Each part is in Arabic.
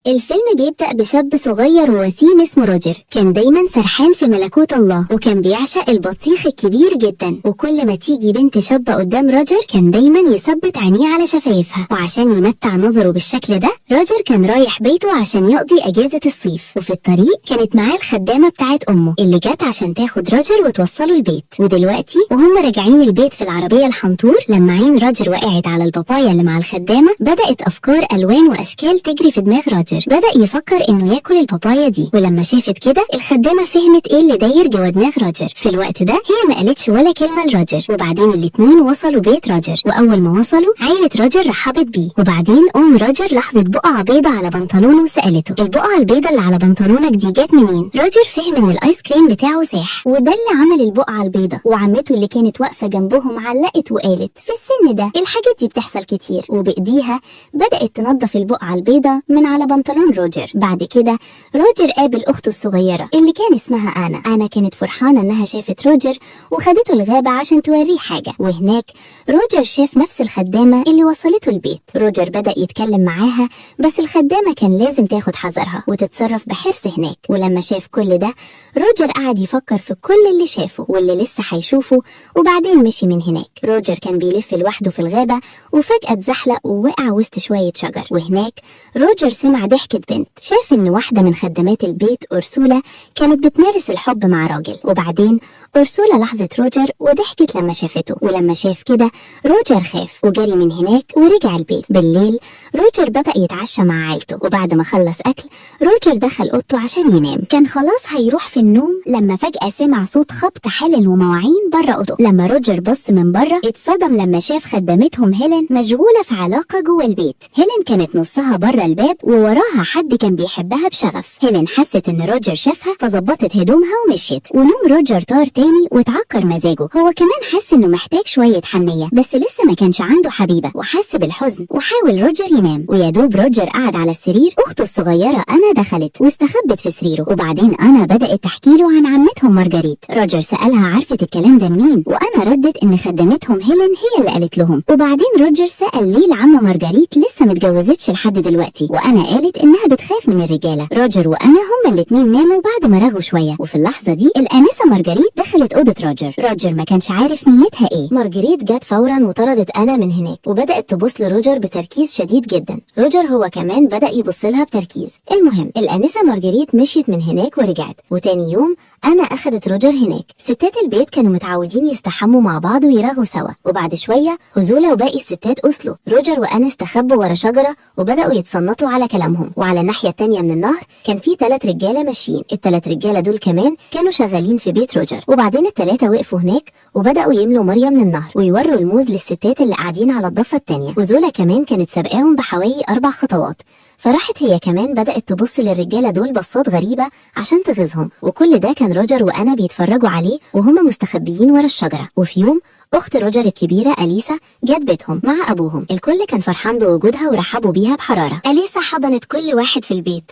الفيلم بيبدأ بشاب صغير ووسيم اسمه روجر، كان دايما سرحان في ملكوت الله، وكان بيعشق البطيخ الكبير جدا. وكل ما تيجي بنت شابة قدام روجر كان دايما يثبت عينيه على شفايفها. وعشان يمتع نظره بالشكل ده، روجر كان رايح بيته عشان يقضي اجازة الصيف. وفي الطريق كانت معاه الخدامة بتاعت امه اللي جت عشان تاخد روجر وتوصله البيت. ودلوقتي وهم راجعين البيت في العربية الحنطور، لما عين روجر وقعت على البابايا اللي مع الخدامة، بدأت افكار الوان واشكال تجري في دماغ روجر. بدأ يفكر انه ياكل البابايا دي. ولما شافت كده الخدامة فهمت ايه اللي داير جوا دماغ روجر. في الوقت ده هي ما قالتش ولا كلمة لروجر. وبعدين الاتنين وصلوا بيت روجر، واول ما وصلوا عيلة روجر رحبت بيه. وبعدين روجر لاحظت بقعة بيضة على بنطلونه وسألته: البقعة البيضة اللي على بنطلونك دي جت منين؟ روجر فهم ان الايس كريم بتاعه ساح، وده اللي عمل البقعة البيضة. وعمته اللي كانت واقفة جنبهم علقت وقالت: في السن ده الحاجات دي بتحصل كتير. وبايديها بدأت تنظف البقعة البيضة من على بنطلون روجر. بعد كده روجر قابل اخته الصغيرة اللي كان اسمها انا كانت فرحانة انها شافت روجر وخدته الغابة عشان توريه حاجة. وهناك روجر شاف نفس الخدامة اللي وصلته البيت. روجر بدأ يتكلم معاها، بس الخدامة كان لازم تاخد حذرها وتتصرف بحرص هناك. ولما شاف كل ده روجر قعد يفكر في كل اللي شافه واللي لسه هيشوفه، وبعدين مشي من هناك. روجر كان بيلف لوحده في الغابة، وفجأة اتزحلق ووقع وسط شوية شجر. وهناك روجر سمع ضحكة بنت. شاف ان واحدة من خدامات البيت أرسولا كانت بتمارس الحب مع راجل. وبعدين أرسولا لاحظت روجر وضحكت لما شافته. ولما شاف كده روجر خاف وجري من هناك ورجع البيت. بالليل روجر بدأ يتعشى مع عيلته، وبعد ما خلص أكل روجر دخل أوضته عشان ينام. كان خلاص هيروح في النوم لما فجأة سمع صوت خبط حلل ومواعين بره أوضته. لما روجر بص من بره اتصدم لما شاف خدامتهم هيلين مشغولة في علاقة جوه البيت. هيلين كانت نصها بره الباب ووراها حد كان بيحبها بشغف. هيلين حست ان روجر شافها فظبطت هدومها ومشيت. ونوم روجر طار تاني واتعكر مزاجه. هو كمان حس انه محتاج شوية حنية، بس لسه ما كانش عنده حبيبة، وحس بالحزن وحاول روجر ينام. ويا دوب روجر قعد على السرير، اخته الصغيرة دخلت واستخبت في سريره. وبعدين بدأت تحكي له عن عمتهم مارجريت. روجر سألها عرفت الكلام ده منين، ردت ان خدمتهم هيلين هي اللي قالت لهم. وبعدين روجر سأل ليه العمة مارجريت لسه متجوزتش لحد دلوقتي، قالت انها بتخاف من الرجالة. روجر هما الاتنين ناموا بعد ما رغوا شوية. وفي اللحظة دي الآنسة مارجريت دخلت أوضة روجر ما كانش عارف نيتها ايه. مارجريت جت فورا وطردت من هناك، وبدأت تبص لروجر بتركيز شديد جدا. روجر هو كمان بدأ يبص لها بتركيز. المهم الآنسة مارجريت مشيت من هناك ورجعت. وتاني يوم أخدت روجر هناك. ستات البيت كانوا متعودين يستحموا مع بعض ويرغوا سوا. وبعد شوية هزولة وباقي الستات وصلوا. روجر استخبوا ورا شجرة وبدأوا يتصنتوا على كلامهم. وعلى الناحية التانية من النهر كان في 3 رجالة ماشيين. ال3 رجالة دول كمان كانوا شغالين في بيت روجر. وبعدين ال3 وقفوا هناك وبدأوا يملوا مية من النهر ويوروا الموز للستات اللي قاعدين على الضفة التانية. وزولة كمان كانت سابقاهم بحوالي 4 خطوات. فراحت هي كمان بدأت تبص للرجالة دول بصات غريبة عشان تغيظهم. وكل ده كان روجر بيتفرجوا عليه وهم مستخبيين ورا الشجرة. وفي يوم أخت روجر الكبيرة أليسا جت بيتهم مع أبوهم. الكل كان فرحان بوجودها ورحبوا بيها بحرارة. أليسا حضنت كل واحد في البيت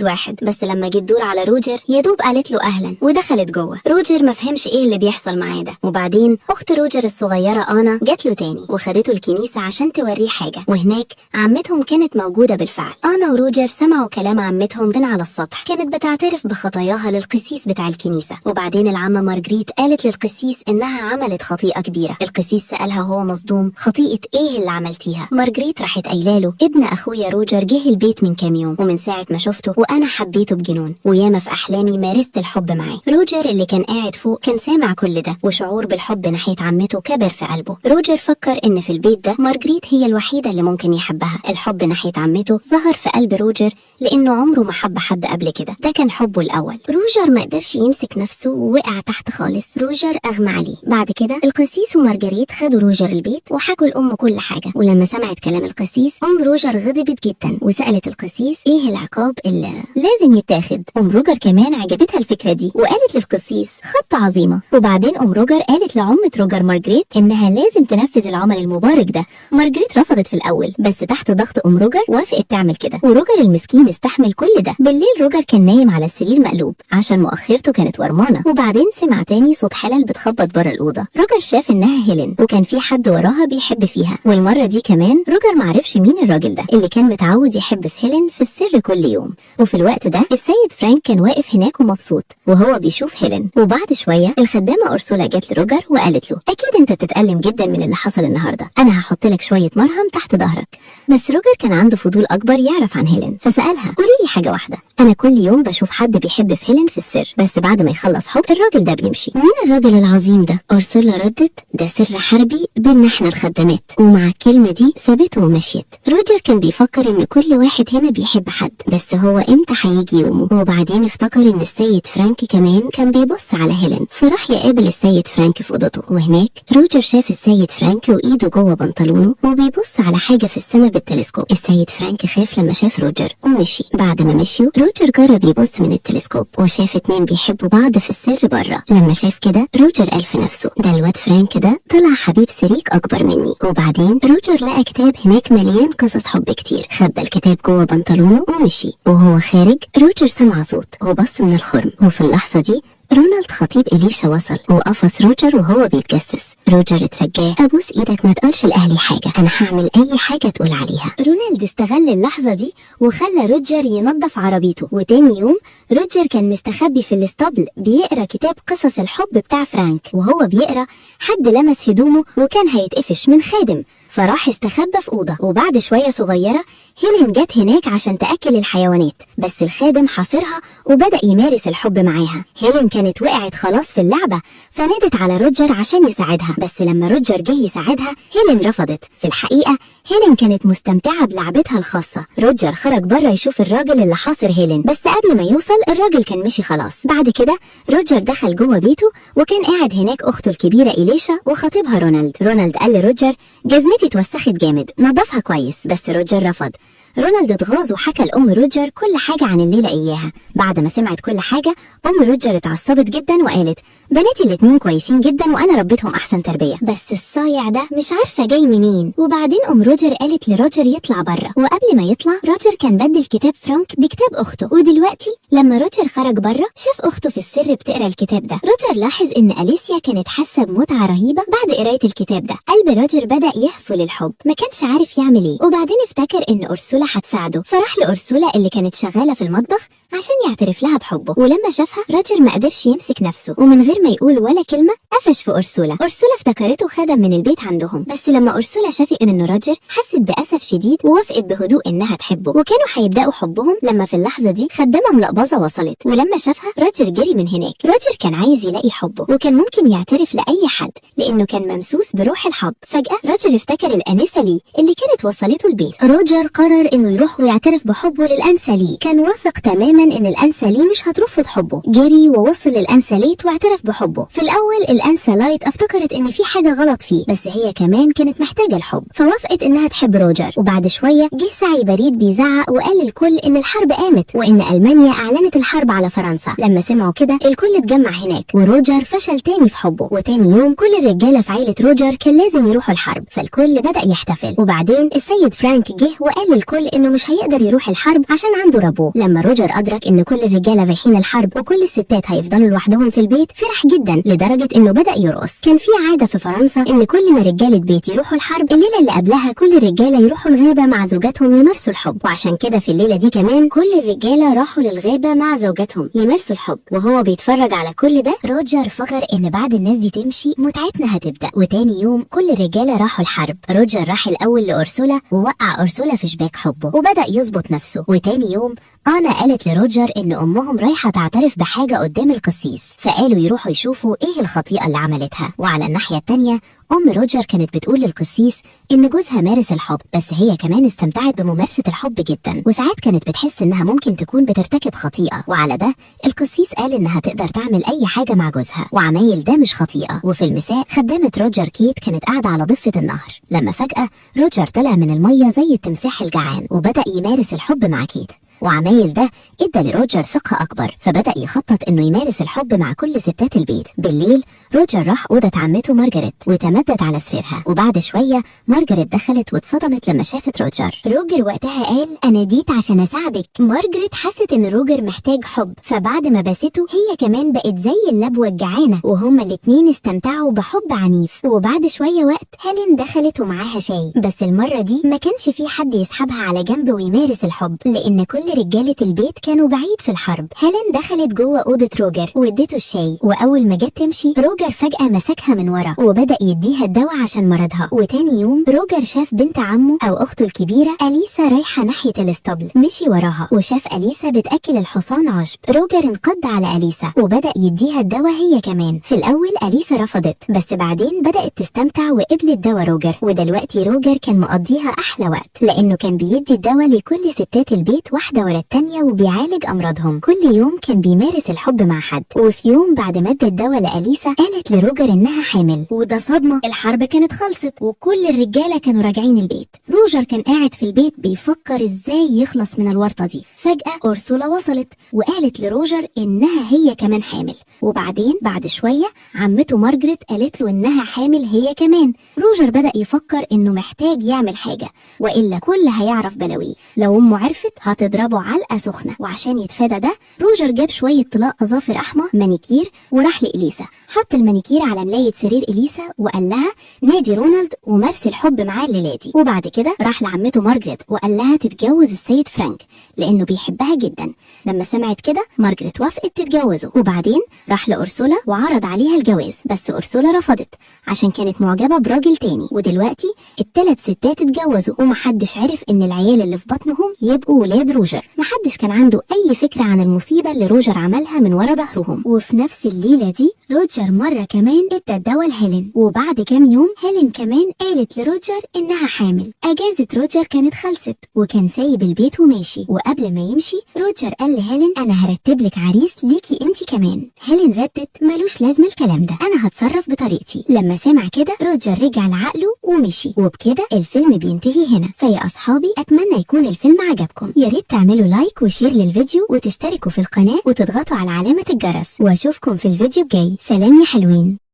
واحد، بس لما جت دور على روجر يدوب قالت له أهلا ودخلت جوه. روجر ما فهمش إيه اللي بيحصل معاه ده. وبعدين أخت روجر الصغيرة جت له تاني وخدته الكنيسة عشان توريه حاجة. وهناك عمتهم كانت موجودة بالفعل. وروجر سمعوا كلام عمتهم من على السطح. كانت بتعترف بخطاياها للقسيس بتاع الكنيسة. وبعدين العمة مارجريت قالت للقسيس إنها عملت خطيئة كبيرة. القسيس سألها وهو مصدوم: خطيئة ايه اللي عملتيها؟ مارجريت راحت قايله له: ابن اخويا روجر جه البيت من كام يوم، ومن ساعة ما شفته وانا حبيته بجنون، وياما في احلامي مارست الحب معاه. روجر اللي كان قاعد فوق كان سامع كل ده، وشعور بالحب ناحية عمته كبر في قلبه. روجر فكر ان في البيت ده مارجريت هي الوحيدة اللي ممكن يحبها. الحب ناحية عمته ظهر في قلب روجر لانه عمره ما حب حد قبل كده. ده كان حبه الاول. روجر ما قدرش يمسك نفسه ووقع تحت خالص. روجر اغمى عليه. بعد كده القسيس ومارجريت خدوا روجر البيت وحكوا الأم كل حاجة. ولما سمعت كلام القسيس روجر غضبت جدا وسألت القسيس ايه العقاب اللي لازم يتاخد. روجر كمان عجبتها الفكرة دي وقالت للقسيس: خطة عظيمة. وبعدين روجر قالت لعمة روجر مارجريت انها لازم تنفذ العمل المبارك ده. مارجريت رفضت في الاول، بس تحت ضغط روجر وافقت تعمل كده. وروجر المسكين استحمل كل ده. بالليل روجر كان نايم على السرير مقلوب عشان مؤخرته كانت ورمانة. وبعدين سمع تاني صوت حلل بتخبط بره الأوضة. روجر شاف ان إنها هيلين، وكان في حد وراها بيحب فيها. والمرة دي كمان روجر معرفش مين الراجل ده اللي كان متعود يحب في هيلين في السر كل يوم. وفي الوقت ده السيد فرانك كان واقف هناك ومبسوط وهو بيشوف هيلين. وبعد شوية الخدامة أرسولا جت لروجر وقالت له: أكيد أنت بتتألم جدا من اللي حصل النهاردة، أنا هحط لك شوية مرهم تحت ظهرك. بس روجر كان عنده فضول أكبر يعرف عن هيلين، فسألها: قولي لي حاجة واحدة، أنا كل يوم بشوف حد بيحب في هيلين في السر، بس بعد ما يخلص حب الراجل ده بيمشي. مين الراجل العظيم ده؟ أرسولا ردت: ده سر حربي بيننا احنا الخدامات. ومع الكلمة دي سابته ومشيت. روجر كان بيفكر إن كل واحد هنا بيحب حد، بس هو إمتى هيجي يومه. وبعدين افتكر إن السيد فرانك كمان كان بيبص على هيلين، فراح يقابل السيد فرانك في أوضته. وهناك روجر شاف السيد فرانك وإيده جوه بنطلونه وبيبص على حاجة في السماء بالتلسكوب. السيد فرانك خاف لما شاف روجر ومشي. بعد ما مشيوا روجر جرب يبص من التلسكوب وشاف اتنين بيحبوا بعض في السر بره. لما شاف كده روجر قال في نفسه: ده الواد فرانك ده طلع حبيب سريك أكبر مني. وبعدين روجر لقى كتاب هناك مليان قصص حب كتير، خبى الكتاب جوه بنطلونه ومشي. وهو خارج روجر سمع صوت وبص من الخرم، وفي اللحظة دي رونالد خطيب إليشا وصل وقفص روجر وهو بيتجسس. روجر اترجاه: أبوس إيدك ما تقولش لأهلي حاجة، أنا هعمل أي حاجة تقول عليها. رونالد استغل اللحظة دي وخلى روجر ينظف عربيته. وتاني يوم روجر كان مستخبي في الاسطبل بيقرأ كتاب قصص الحب بتاع فرانك. وهو بيقرأ حد لمس هدومه وكان هيتقفش من خادم، فراح استخبى في أوضة. وبعد شوية صغيرة هيلين جت هناك عشان تأكل الحيوانات، بس الخادم حاصرها وبدأ يمارس الحب معاها. هيلين كانت وقعت خلاص في اللعبة، فنادت على روجر عشان يساعدها. بس لما روجر جه يساعدها هيلين رفضت. في الحقيقة هيلين كانت مستمتعة بلعبتها الخاصة. روجر خرج بره يشوف الراجل اللي حاصر هيلين، بس قبل ما يوصل الراجل كان مشي خلاص. بعد كده روجر دخل جوه بيته وكان قاعد هناك أخته الكبيرة إليشا وخطيبها رونالد. رونالد قال لروجر: جزمتي اتوسخت جامد، نظفها كويس. بس روجر رفض. رونالد اتغاظ وحكى لأم روجر كل حاجة عن الليلة إياها. بعد ما سمعت كل حاجة أم روجر اتعصبت جدا وقالت: بناتي الاتنين كويسين جدا وأنا ربيتهم أحسن تربية، بس الصايع ده مش عارفة جاي منين. وبعدين أم روجر قالت لروجر يطلع بره. وقبل ما يطلع روجر كان بدل كتاب فرانك بكتاب أخته. ودلوقتي لما روجر خرج بره شاف أخته في السر بتقرا الكتاب ده. روجر لاحظ إن أليسيا كانت حاسة بمتعة رهيبة بعد قراية الكتاب ده. قلب روجر بدأ يهفو للحب، ما كانش عارف يعمل إيه. وبعدين افتكر إن أرسولا هتساعده، فراح لأرسولا اللي كانت شغالة في المطبخ عشان يعترف لها بحبه. ولما شافها روجر ما قدرش يمسك نفسه، ومن غير ما يقول ولا كلمة قفش في أرسولا. أرسولا افتكرته خدم من البيت عندهم، بس لما أرسولا شافت إن روجر حست بأسف شديد ووافقت بهدوء إنها تحبه. وكانوا هيبدأوا حبهم لما في اللحظة دي خدامة ملقبظة وصلت، ولما شافها روجر جري من هناك. روجر كان عايز يلاقي حبه وكان ممكن يعترف لأي حد لأنه كان ممسوس بروح الحب. فجأة روجر افتكر الأنسة لي اللي كانت وصلته البيت. روجر قرر إنه يروح ويعترف بحبه للأنسة لي. كان واثق تماما إن الأنسة لي مش هترفض حبه. جري ووصل للأنسة ليت واعترف بحبه. في الأول الأنسة لايت افتكرت إن في حاجة غلط فيه، بس هي كمان كانت محتاجة الحب، فوافقت إنها تحب روجر. وبعد شوية جه سعي بريد بيزعق وقال للكل إن الحرب قامت وإن ألمانيا أعلنت الحرب على فرنسا. لما سمعوا كده الكل اتجمع هناك، وروجر فشل تاني في حبه. وتاني يوم كل الرجالة في عيلة روجر كان لازم يروحوا الحرب، فالكل بدأ يحتفل. وبعدين السيد فرانك جه وقال للكل إنه مش هيقدر يروح الحرب عشان عنده ربو. لما روجر أدرك إن كل الرجالة رايحين الحرب وكل الستات هيفضلوا لوحدهم في البيت فرح جدا لدرجة إنه بدأ يرقص. كان في عادة في فرنسا إن كل ما رجالة بيت يروحوا الحرب الليلة اللي قبلها كل الرجالة يروحوا الغابة مع زوجاتهم يمارسوا الحب. وعشان كده في الليلة دي كمان كل الرجالة راحوا للغابة مع زوجاتهم يمارسوا الحب. وهو بيتفرج على كل ده روجر فكر إن بعد الناس دي تمشي متعتنا هتبدأ. وتاني يوم كل الرجالة راحوا الحرب. روجر راح الأول لأرسولا ووقع أرسولا في شباك حبه وبدأ يظبط نفسه. وتاني يوم أنا قالت لروجر إن أمهم رايحة تعترف بحاجة قدام القسيس، فقالوا يروحوا يشوفوا إيه الخطيئة اللي عملتها. وعلى الناحية التانية أم روجر كانت بتقول للقسيس إن جوزها مارس الحب، بس هي كمان استمتعت بممارسة الحب جدا، وساعات كانت بتحس إنها ممكن تكون بترتكب خطيئة. وعلى ده القسيس قال إنها تقدر تعمل أي حاجة مع جوزها وعمايل ده مش خطيئة. وفي المساء خدامة روجر كيت كانت قاعدة على ضفة النهر لما فجأة روجر طلع من المية زي التمساح الجعان وبدأ يمارس الحب مع كيت. وعمايل ده ادى لروجر ثقة اكبر، فبدأ يخطط انه يمارس الحب مع كل ستات البيت. بالليل روجر راح اوضة عمته مارجريت وتمدد على سريرها، وبعد شوية مارجريت دخلت واتصدمت لما شافت روجر وقتها قال انا جيت عشان اساعدك. مارجريت حست ان روجر محتاج حب، فبعد ما بسته هي كمان بقت زي اللبوة الجعانة، وهما الاتنين استمتعوا بحب عنيف. وبعد شوية وقت هيلين دخلت ومعاها شاي، بس المرة دي ما كانش في حد يسحبها على جنب ويمارس الحب لان كل رجالة البيت كانوا بعيد في الحرب. هيلين دخلت جوه اوضة روجر واديته الشاي، واول ما جت تمشي روجر فجأة مسكها من ورا وبدأ يديها الدواء عشان مرضها. وتاني يوم روجر شاف بنت عمه او اخته الكبيرة أليسا رايحة ناحية الاسطبل، مشي وراها وشاف أليسا بتأكل الحصان عشب. روجر انقض على أليسا وبدأ يديها الدواء هي كمان. في الاول أليسا رفضت، بس بعدين بدأت تستمتع وقبلت دواء روجر. ودلوقتي روجر كان مقضيها احلى وقت لانه كان بيدي الدواء لكل ستات البيت واحدة ورا التانية وبيعالج امراضهم. كل يوم كان بيمارس الحب مع حد. وفي يوم بعد ما ادى الدواء لأليسا قالت لروجر انها حامل، وده صدمة. الحرب كانت خلصت وكل الرجالة كانوا راجعين البيت. روجر كان قاعد في البيت بيفكر ازاي يخلص من الورطة دي. فجأة أورسولا وصلت وقالت لروجر انها هي كمان حامل. وبعدين بعد شوية عمته مارجريت قالت له انها حامل هي كمان. روجر بدأ يفكر انه محتاج يعمل حاجة والا كل هيعرف بلاويه. لو امه عرفت هتضربه علقة سخنة. وعشان يتفادى ده روجر جاب شوية طلاق اظافر احمر مانيكير وراح لإليسا، حط المانيكير على ملاية سرير إليسا وقال لها نادي رونالد ومارسي الحب معاه الليلة دي. وبعد كده راح لعمته مارجريت وقال لها تتجوز السيد فرانك لانه بيحبها جدا. لما سمعت كده مارجريت وافقت تتجوزه. وبعدين راح لأورسولا وعرض عليها الجواز، بس أورسولا رفضت عشان كانت معجبة براجل تاني. ودلوقتي الثلاث ستات اتجوزوا ومحدش عرف ان العيال اللي في بطنهم يبقوا ولاد روجر. محدش كان عنده اي فكرة عن المصيبة اللي روجر عملها من ورا ظهرهم. وفي نفس الليلة دي روجر مرة كمان ادى الدواء لهيلين، وبعد كام يوم هيلين كمان قالت لروجر انها حامل. اجازة روجر كانت خلصت وكان سايب البيت وماشي. وقبل ما يمشي روجر قال لهيلين انا هرتب لك عريس ليكي انتي كمان. هيلين ردت ملوش لازمة الكلام ده، انا هتصرف بطريقتي. لما سمع كده روجر رجع لعقله ومشي. وبكده الفيلم بينتهي هنا. فيا اصحابي اتمنى يكون الفيلم عجبكم. يا ريت تعملوا لايك وشير للفيديو وتشتركوا في القناة وتضغطوا على علامة الجرس، واشوفكم في الفيديو الجاي. سلام يا حلوين.